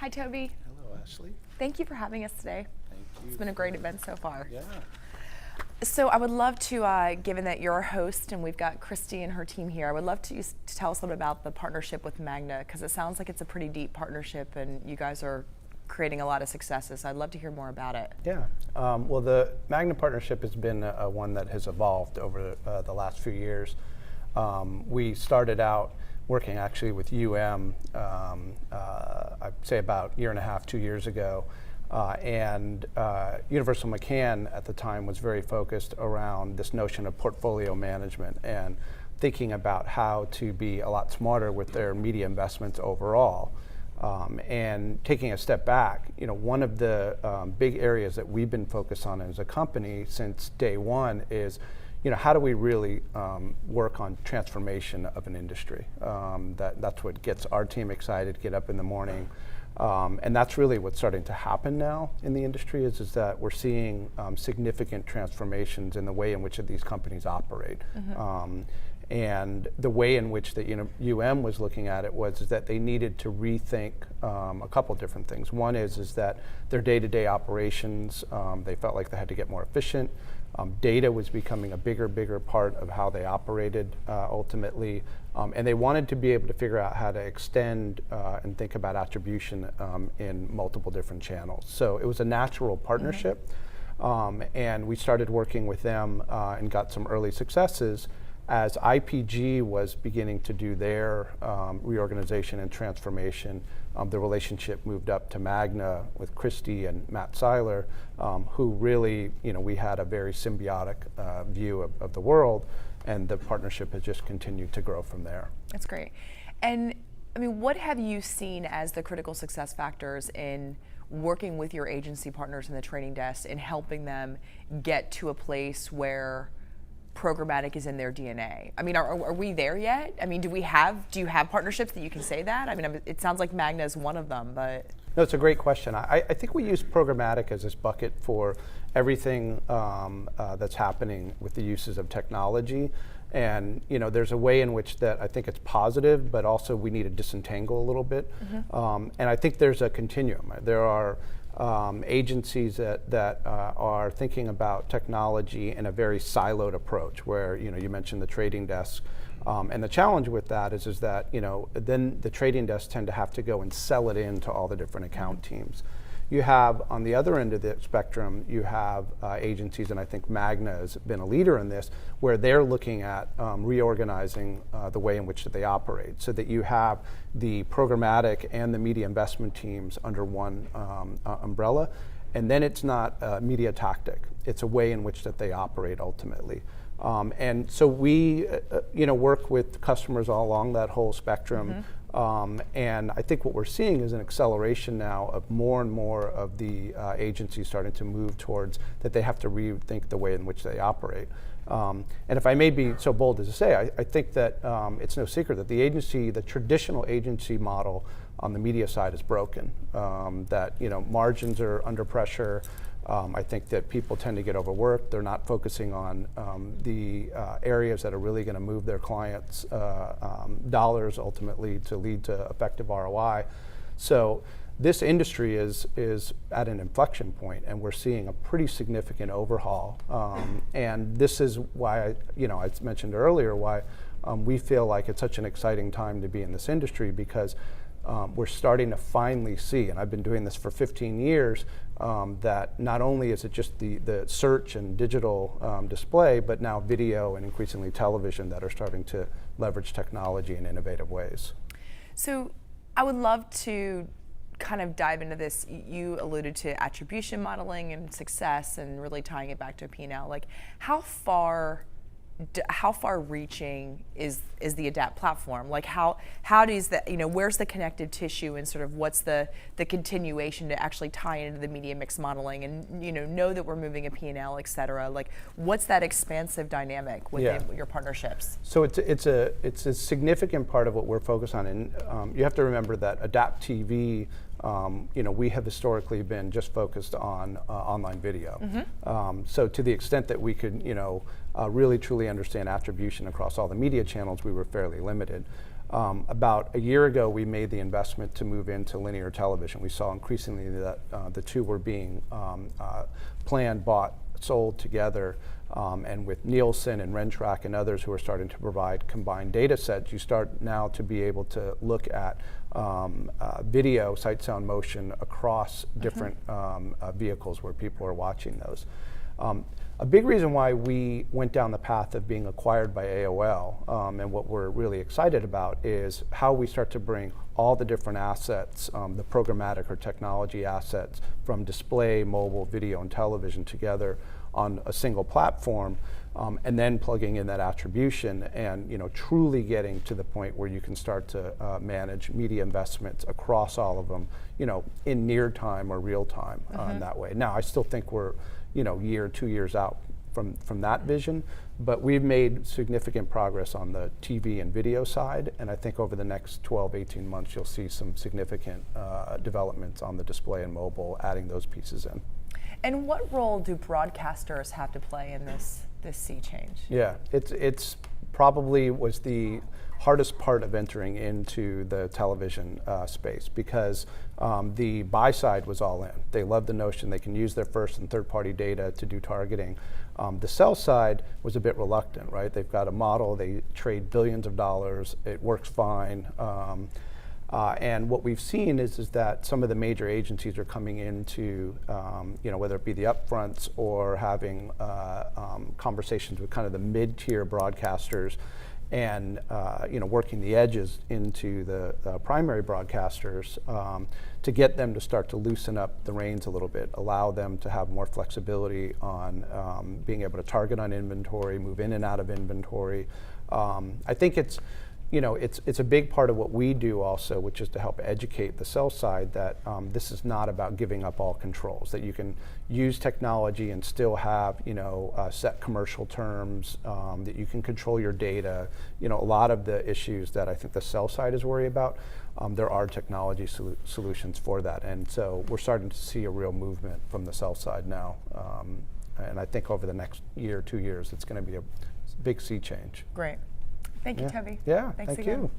Hi, Toby. Hello, Ashley. Thank you for having us today. Thank you. It's been a great event so far. Yeah. So I would love to, given that you're a host and we've got Christy and her team here, I would love to tell us a little bit about the partnership with Magna, because it sounds like it's a pretty deep partnership and you guys are creating a lot of successes. I'd love to hear more about it. Yeah. Well, the Magna partnership has been one that has evolved over the last few years. We started out working actually with I'd say about a year and a half, 2 years ago. And Universal McCann at the time was very focused around this notion of portfolio management and thinking about how to be a lot smarter with their media investments overall. And taking a step back, one of the big areas that we've been focused on as a company since day one is, how do we really work on transformation of an industry? That's what gets our team excited, get up in the morning. And that's really what's starting to happen now in the industry is that we're seeing significant transformations in the way in which these companies operate. Mm-hmm. And the way in which the was looking at it was that they needed to rethink a couple different things. One is that their day-to-day operations, they felt like they had to get more efficient. Data was becoming a bigger part of how they operated ultimately. And they wanted to be able to figure out how to extend and think about attribution in multiple different channels. So it was a natural partnership. Mm-hmm. And we started working with them and got some early successes. As IPG was beginning to do their reorganization and transformation, the relationship moved up to Magna with Christy and Matt Seiler, who really, we had a very symbiotic view of the world, and the partnership has just continued to grow from there. That's great. And what have you seen as the critical success factors in working with your agency partners in the trading desk and helping them get to a place where programmatic is in their DNA? Are we there yet? Do you have partnerships that you can say that? It sounds like Magna is one of them, but. No, it's a great question. I think we use programmatic as this bucket for everything that's happening with the uses of technology. And there's a way in which that I think it's positive, but also we need to disentangle a little bit. Mm-hmm. And I think there's a continuum. There are agencies that are thinking about technology in a very siloed approach, where you mentioned the trading desk, and the challenge with that is that then the trading desks tend to have to go and sell it into all the different account teams. You have, on the other end of the spectrum, you have agencies, and I think Magna has been a leader in this, where they're looking at reorganizing the way in which that they operate, so that you have the programmatic and the media investment teams under one umbrella, and then it's not a media tactic, it's a way in which that they operate ultimately. And so we work with customers all along that whole spectrum. Mm-hmm. And I think what we're seeing is an acceleration now of more and more of the agencies starting to move towards that they have to rethink the way in which they operate. And if I may be so bold as to say, I think that it's no secret that the traditional agency model on the media side is broken. That margins are under pressure. I think that people tend to get overworked. They're not focusing on the areas that are really going to move their clients' dollars ultimately to lead to effective ROI. So this industry is at an inflection point, and we're seeing a pretty significant overhaul. And this is why, I mentioned earlier, why we feel like it's such an exciting time to be in this industry, because we're starting to finally see, and I've been doing this for 15 years, that not only is it just the search and digital display, but now video and increasingly television that are starting to leverage technology in innovative ways. So I would love to kind of dive into this. You alluded to attribution modeling and success and really tying it back to a P&L. Like, how far reaching is the Adapt platform? Like, how does that, where's the connective tissue, and sort of what's the continuation to actually tie into the media mix modeling and know that we're moving a P&L, et cetera? Like, what's that expansive dynamic within your partnerships? So it's a significant part of what we're focused on, and you have to remember that Adapt TV, we have historically been just focused on online video. Mm-hmm. So to the extent that we could, really truly understand attribution across all the media channels, we were fairly limited. About a year ago, we made the investment to move into linear television. We saw increasingly that the two were being planned, bought, sold together. And with Nielsen and Rentrack and others who are starting to provide combined data sets, you start now to be able to look at video, sight, sound, motion across different vehicles where people are watching those. A big reason why we went down the path of being acquired by AOL, and what we're really excited about, is how we start to bring all the different assets, the programmatic or technology assets from display, mobile, video, and television together on a single platform, and then plugging in that attribution and truly getting to the point where you can start to manage media investments across all of them, in near time or real time in that way. Now, I still think we're year, 2 years out from that vision, but we've made significant progress on the TV and video side, and I think over the next 12, 18 months you'll see some significant developments on the display and mobile, adding those pieces in. And what role do broadcasters have to play in this sea change? Yeah, it's probably was the hardest part of entering into the television space, because the buy side was all in. They loved the notion they can use their first and third party data to do targeting. The sell side was a bit reluctant, right? They've got a model, they trade billions of dollars, it works fine. And what we've seen is that some of the major agencies are coming into, whether it be the upfronts or having conversations with kind of the mid-tier broadcasters, and working the edges into the primary broadcasters to get them to start to loosen up the reins a little bit, allow them to have more flexibility on being able to target on inventory, move in and out of inventory. I think it's a big part of what we do also, which is to help educate the sell side that this is not about giving up all controls, that you can use technology and still have set commercial terms, that you can control your data. A lot of the issues that I think the sell side is worried about, there are technology solutions for that. And so we're starting to see a real movement from the sell side now. And I think over the next year, 2 years, it's going to be a big sea change. Great. Thank you, Toby. Yeah, Thanks thank again. you.